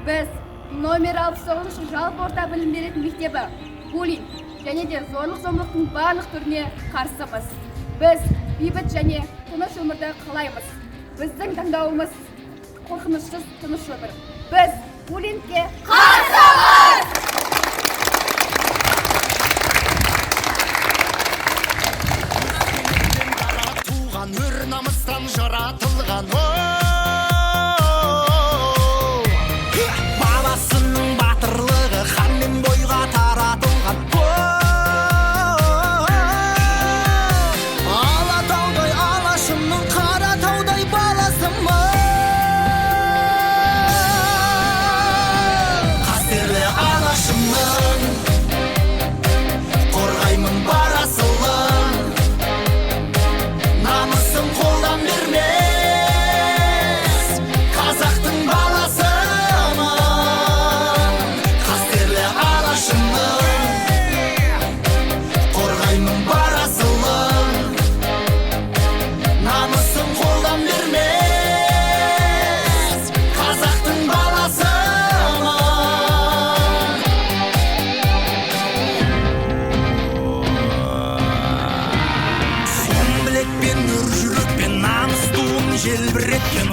Біз номер 69-шы жалпы орта білім беретін мектебі буллинг және де зорлық-зомбылықтың барлық түріне қарсымыз. Біз бейбіт және тыныш өмірді қалаймыз. Біздің таңдауымыз қорқынышсыз тыныш өмір. Біз буллингке қарсымыз! Туған өр намыстан жаратылған баласының батырлығы хан мен бойға таратылған Алатаудай алашымның қаратаудай баласымын қастерлі алашымның қорғаймын бар асылын намысын қолдан бермес қазақтың баласымын қастерлі алашымның қорғаймын бар асылын намысын қолдан бермес қазақтың баласымын сом білекпен өр жүрекпен намыс туын желбіреткен